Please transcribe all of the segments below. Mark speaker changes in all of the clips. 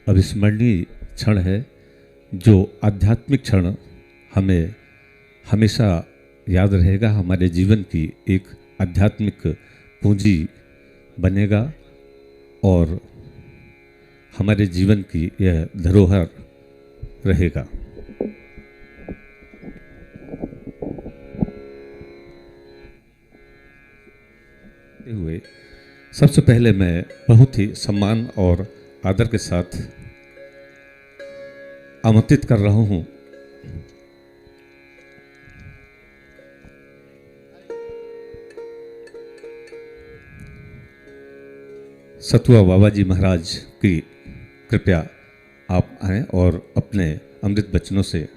Speaker 1: अविस्मरणीय क्षण है, जो आध्यात्मिक क्षण हमें हमेशा याद रहेगा, हमारे जीवन की एक आध्यात्मिक पूंजी बनेगा और हमारे जीवन की यह धरोहर रहेगा। हुए सबसे पहले मैं बहुत ही सम्मान और आदर के साथ आमंत्रित कर रहा हूं सतुआ बाबा जी महाराज की कृपया आप आएं और अपने अमृत वचनों से।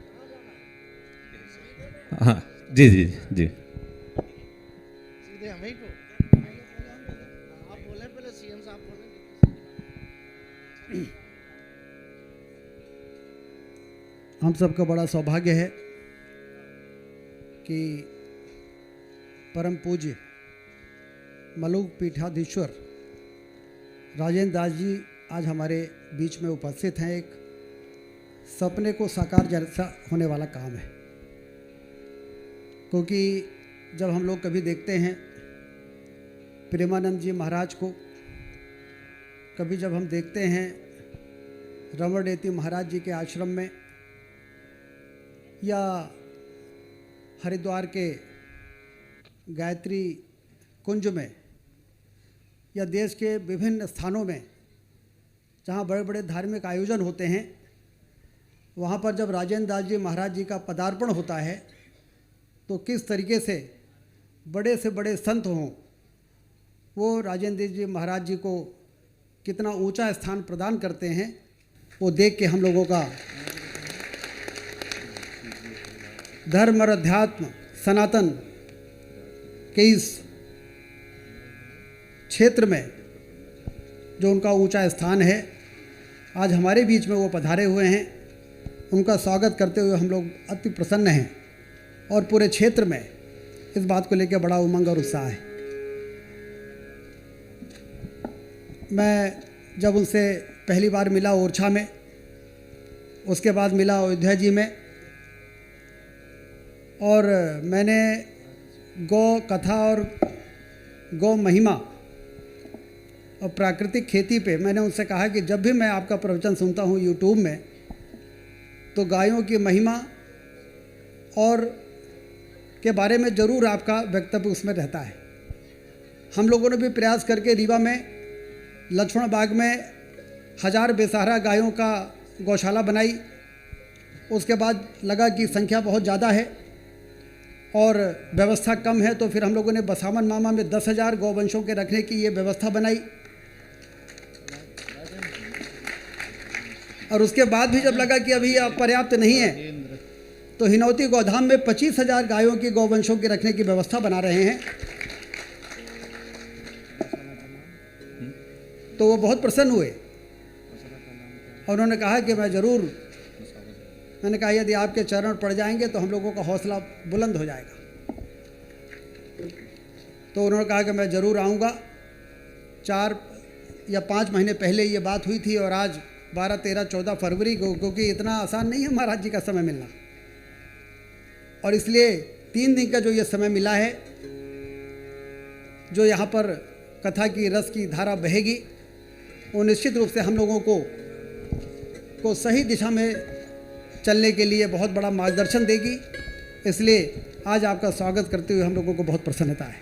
Speaker 1: हाँ जी जी जी।
Speaker 2: हम सबका बड़ा सौभाग्य है कि परम पूज्य मलुक पीठाधीश्वर राजेंद्र दास जी आज हमारे बीच में उपस्थित हैं। एक सपने को साकार जैसा होने वाला काम है, क्योंकि जब हम लोग कभी देखते हैं प्रेमानंद जी महाराज को, कभी जब हम देखते हैं रमणेती महाराज जी के आश्रम में या हरिद्वार के गायत्री कुंज में या देश के विभिन्न स्थानों में जहाँ बड़े बड़े धार्मिक आयोजन होते हैं, वहाँ पर जब राजेंद्र दास जी महाराज जी का पदार्पण होता है तो किस तरीके से बड़े संत हों वो राजेंद्र जी महाराज जी को कितना ऊंचा स्थान प्रदान करते हैं, वो देख के हम लोगों का धर्म और अध्यात्म सनातन के इस क्षेत्र में जो उनका ऊंचा स्थान है, आज हमारे बीच में वो पधारे हुए हैं। उनका स्वागत करते हुए हम लोग अति प्रसन्न हैं और पूरे क्षेत्र में इस बात को लेकर बड़ा उमंग और उत्साह है। मैं जब उनसे पहली बार मिला ओरछा में, उसके बाद मिला अयोध्या जी में, और मैंने गौ कथा और गौ महिमा और प्राकृतिक खेती पे मैंने उनसे कहा कि जब भी मैं आपका प्रवचन सुनता हूँ यूट्यूब में, तो गायों की महिमा और के बारे में ज़रूर आपका वक्तव्य उसमें रहता है। हम लोगों ने भी प्रयास करके रीवा में लक्ष्मण बाग में 1000 बेसहारा गायों का गौशाला बनाई। उसके बाद लगा कि संख्या बहुत ज़्यादा है और व्यवस्था कम है, तो फिर हम लोगों ने बसावन मामा में 10,000 गौवंशों के रखने की ये व्यवस्था बनाई। और उसके बाद भी जब लगा कि अभी यह पर्याप्त नहीं है, तो हिनौती गौधाम में 25,000 गायों की गौवंशों के रखने की व्यवस्था बना रहे हैं। तो वो बहुत प्रसन्न हुए और उन्होंने कहा कि मैं ज़रूर, मैंने कहा यदि आपके चरण पड़ जाएंगे तो हम लोगों का हौसला बुलंद हो जाएगा। तो उन्होंने कहा कि मैं ज़रूर आऊँगा। 4 या 5 महीने पहले ये बात हुई थी और आज 12, 13, 14 फरवरी को, क्योंकि इतना आसान नहीं है महाराज जी का समय मिलना, और इसलिए 3 दिन का जो ये समय मिला है, जो यहाँ पर कथा की रस की धारा बहेगी, वो निश्चित रूप से हम लोगों को सही दिशा में चलने के लिए बहुत बड़ा मार्गदर्शन देगी। इसलिए आज आपका स्वागत करते हुए हम लोगों को बहुत प्रसन्नता है।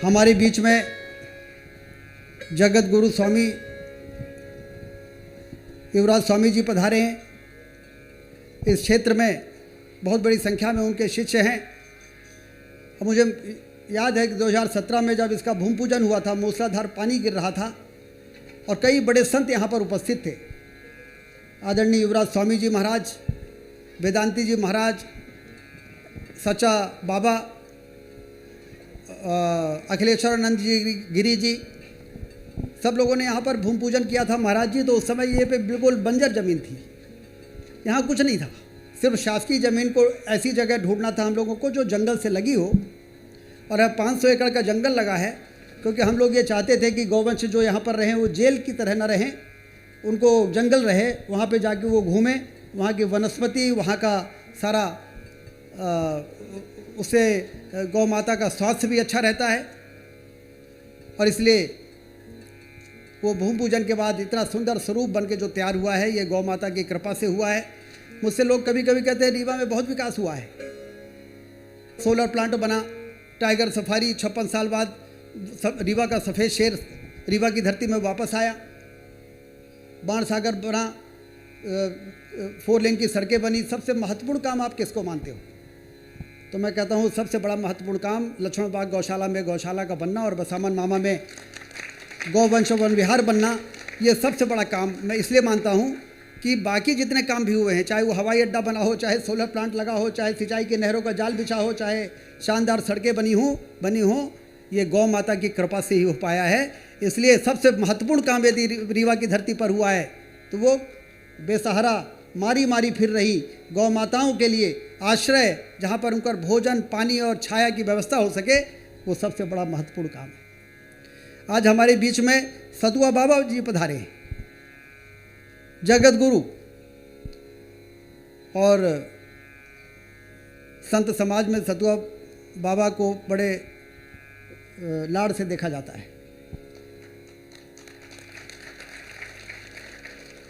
Speaker 2: हमारे बीच में जगत गुरु स्वामी युवराज स्वामी जी पधारे हैं। इस क्षेत्र में बहुत बड़ी संख्या में उनके शिष्य हैं। और मुझे याद है कि 2017 में जब इसका भूमि पूजन हुआ था, मूसलाधार पानी गिर रहा था और कई बड़े संत यहाँ पर उपस्थित थे। आदरणीय युवराज स्वामी जी महाराज, वेदांती जी महाराज, सच्चा बाबा अखिलेश्वरानंद जी गिरी जी, सब लोगों ने यहाँ पर भूमि पूजन किया था। महाराज जी तो उस समय ये पे बिल्कुल बंजर ज़मीन थी, यहाँ कुछ नहीं था, सिर्फ शासकीय ज़मीन को ऐसी जगह ढूंढना था हम लोगों को जो जंगल से लगी हो। और अब 500 एकड़ का जंगल लगा है, क्योंकि हम लोग ये चाहते थे कि गौवंश जो यहाँ पर रहें वो जेल की तरह न रहें, उनको जंगल रहे, वहाँ पे जाके वो घूमें, वहाँ की वनस्पति, वहाँ का सारा उससे गौ माता का स्वास्थ्य भी अच्छा रहता है। और इसलिए वो भूमि पूजन के बाद इतना सुंदर स्वरूप बन के जो तैयार हुआ है, ये गौ माता की कृपा से हुआ है। मुझसे लोग कभी कभी कहते हैं रीवा में बहुत विकास हुआ है, सोलर प्लांट बना, टाइगर सफारी 56 साल बाद रीवा का सफ़ेद शेर रीवा की धरती में वापस आया, बाण सागर बना, 4 लेन की सड़कें बनी। सबसे महत्वपूर्ण काम आप किसको मानते हो? तो मैं कहता हूँ सबसे बड़ा महत्वपूर्ण काम लक्ष्मण बाग गौशाला में गौशाला का बनना और बसामन मामा में गौवंश वन विहार बनना, ये सबसे बड़ा काम मैं इसलिए मानता हूँ कि बाकी जितने काम भी हुए हैं, चाहे वो हवाई अड्डा बना हो, चाहे सोलर प्लांट लगा हो, चाहे सिंचाई की नहरों का जाल बिछा हो, चाहे शानदार सड़कें बनी हो, ये गौ माता की कृपा से ही हो पाया है। इसलिए सबसे महत्वपूर्ण काम यदि रीवा की धरती पर हुआ है तो वो बेसहारा मारी मारी फिर रही गौ माताओं के लिए आश्रय, जहाँ पर उनका भोजन, पानी और छाया की व्यवस्था हो सके, वो सबसे बड़ा महत्वपूर्ण काम है। आज हमारे बीच में सतुआ बाबा जी पधारे हैं, जगत गुरु, और संत समाज में सतुआ बाबा को बड़े लाड़ से देखा जाता है।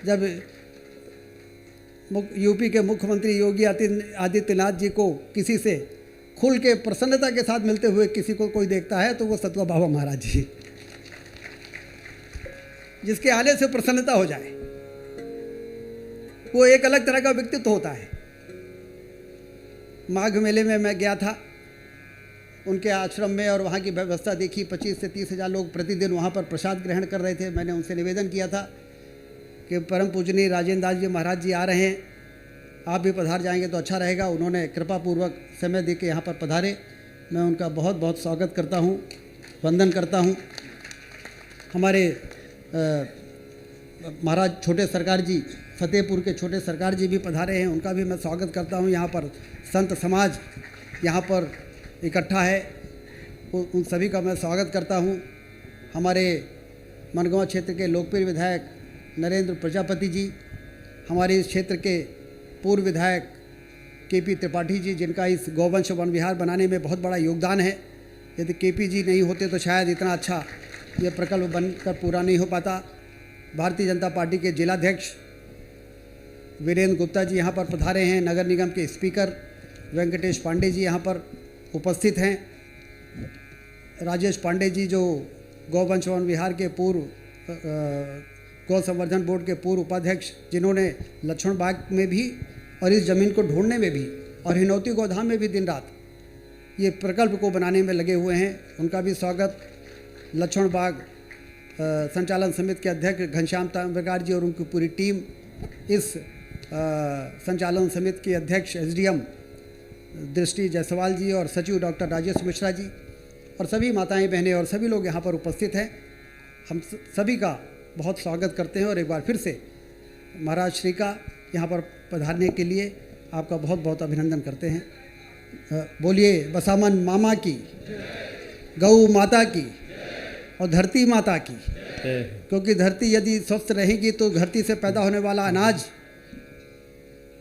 Speaker 2: जब यूपी के मुख्यमंत्री योगी आदित्यनाथ जी को किसी से खुल के प्रसन्नता के साथ मिलते हुए किसी को कोई देखता है तो वो सतुआ बाबा महाराज जी, जिसके आने से प्रसन्नता हो जाए, वो एक अलग तरह का व्यक्तित्व होता है। माघ मेले में मैं गया था उनके आश्रम में और वहाँ की व्यवस्था देखी। 25 से 30 हज़ार लोग प्रतिदिन वहाँ पर प्रसाद ग्रहण कर रहे थे। मैंने उनसे निवेदन किया था कि परम पूजनीय राजेंद्र दास जी महाराज जी आ रहे हैं, आप भी पधार जाएंगे तो अच्छा रहेगा। उन्होंने कृपापूर्वक समय दे के यहाँ पर पधारे। मैं उनका बहुत बहुत स्वागत करता हूँ, वंदन करता हूँ। हमारे महाराज छोटे सरकार जी, फतेहपुर के छोटे सरकार जी भी पधारे हैं, उनका भी मैं स्वागत करता हूँ। यहाँ पर संत समाज यहाँ पर इकट्ठा है, उन सभी का मैं स्वागत करता हूँ। हमारे मनगांव क्षेत्र के लोकप्रिय विधायक नरेंद्र प्रजापति जी, हमारे इस क्षेत्र के पूर्व विधायक केपी त्रिपाठी जी, जिनका इस गौवंश वन विहार बनाने में बहुत बड़ा योगदान है। यदि केपी जी नहीं होते तो शायद इतना अच्छा ये प्रकल्प बनकर पूरा नहीं हो पाता। भारतीय जनता पार्टी के जिलाध्यक्ष वीरेंद्र गुप्ता जी यहाँ पर पधारे हैं। नगर निगम के स्पीकर वेंकटेश पांडे जी यहाँ पर उपस्थित हैं। राजेश पांडे जी जो गौवंश वन विहार के पूर्व गौ संवर्धन बोर्ड के पूर्व उपाध्यक्ष, जिन्होंने लक्ष्मण बाग में भी और इस ज़मीन को ढूंढने में भी और हिनौती गोधाम में भी दिन रात ये प्रकल्प को बनाने में लगे हुए हैं, उनका भी स्वागत। लक्ष्मण बाग संचालन समिति के अध्यक्ष घनश्याम ताम्रकार जी और उनकी पूरी टीम, इस संचालन समिति के अध्यक्ष SDM दृष्टि जायसवाल जी और सचिव डॉक्टर राजेश मिश्रा जी और सभी माताएं बहनें और सभी लोग यहाँ पर उपस्थित हैं। हम सभी का बहुत स्वागत करते हैं और एक बार फिर से महाराज श्री का यहाँ पर पधारने के लिए आपका बहुत बहुत अभिनंदन करते हैं। बोलिए बसामन मामा की, गौ माता की और धरती माता की, क्योंकि धरती यदि स्वस्थ रहेगी तो धरती से पैदा होने वाला अनाज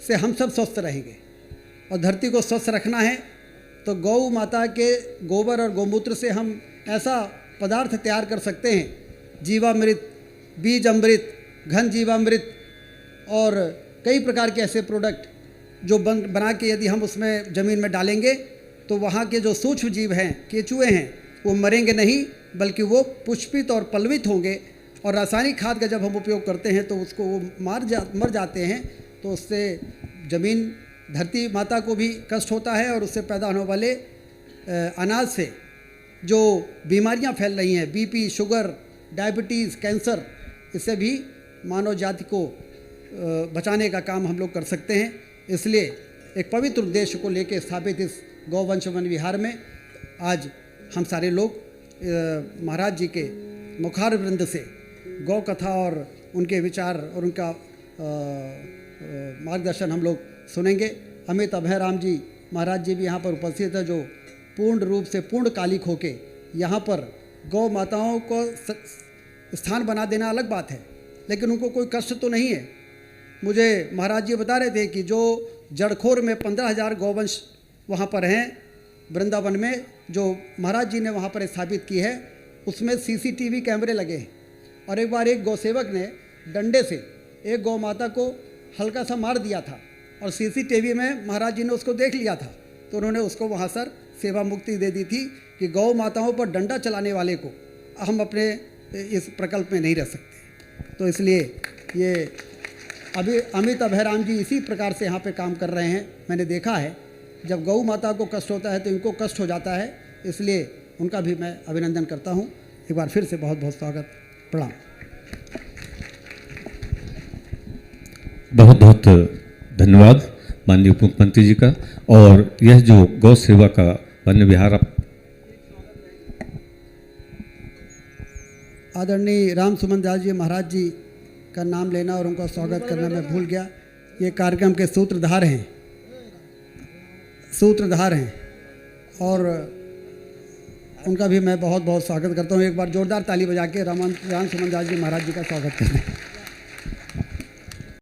Speaker 2: से हम सब स्वस्थ रहेंगे। और धरती को स्वस्थ रखना है तो गौ माता के गोबर और गौमूत्र से हम ऐसा पदार्थ तैयार कर सकते हैं, जीवामृत, बीज अमृत, घन जीवामृत और कई प्रकार के ऐसे प्रोडक्ट जो बना के यदि हम उसमें ज़मीन में डालेंगे तो वहाँ के जो सूक्ष्म जीव हैं, केचुए हैं, वो मरेंगे नहीं बल्कि वो पुष्पित और पल्लवित होंगे। और रासायनिक खाद का जब हम उपयोग करते हैं तो उसको वो मर जाते हैं, तो उससे ज़मीन धरती माता को भी कष्ट होता है और उससे पैदा होने वाले अनाज से जो बीमारियां फैल रही हैं, BP, शुगर, डायबिटीज़, कैंसर, इससे भी मानव जाति को बचाने का काम हम लोग कर सकते हैं। इसलिए एक पवित्र उद्देश्य को लेकर स्थापित इस गौवंश वन विहार में आज हम सारे लोग महाराज जी के मुखार वृंद से गौ कथा और उनके विचार और उनका मार्गदर्शन हम लोग सुनेंगे। अमित अभय राम जी महाराज जी भी यहाँ पर उपस्थित है, जो पूर्ण रूप से पूर्ण कालिक होके यहाँ पर गौ माताओं को स्थान बना देना अलग बात है, लेकिन उनको कोई कष्ट तो नहीं है। मुझे महाराज जी बता रहे थे कि जो जड़खोर में 15,000 गौवंश वहाँ पर हैं वृंदावन में, जो महाराज जी ने वहाँ पर स्थापित की है, उसमें CCTV कैमरे लगे हैं। और एक बार एक गौसेवक ने डंडे से एक गौ माता को हल्का सा मार दिया था और CCTV में महाराज जी ने उसको देख लिया था, तो उन्होंने उसको वहाँ सर सेवा मुक्ति दे दी थी कि गौ माताओं पर डंडा चलाने वाले को हम अपने इस प्रकल्प में नहीं रह सकते। तो इसलिए ये अभी अमित अभयराम जी इसी प्रकार से यहाँ पे काम कर रहे हैं। मैंने देखा है जब गौ माता को कष्ट होता है तो इनको कष्ट हो जाता है, इसलिए उनका भी मैं अभिनंदन करता हूँ। एक बार फिर से बहुत बहुत स्वागत, प्रणाम।
Speaker 1: बहुत बहुत धन्यवाद माननीय उप मुख्यमंत्री जी का। और यह जो गौ सेवा का वन विहार
Speaker 2: आदरणीय राम सुमन दास जी महाराज जी का नाम लेना और उनका स्वागत करना मैं भूल गया। ये कार्यक्रम के सूत्रधार हैं और उनका भी मैं बहुत बहुत स्वागत करता हूँ। एक बार जोरदार ताली बजा के राम सुमन दास जी महाराज जी का स्वागत करते हैं।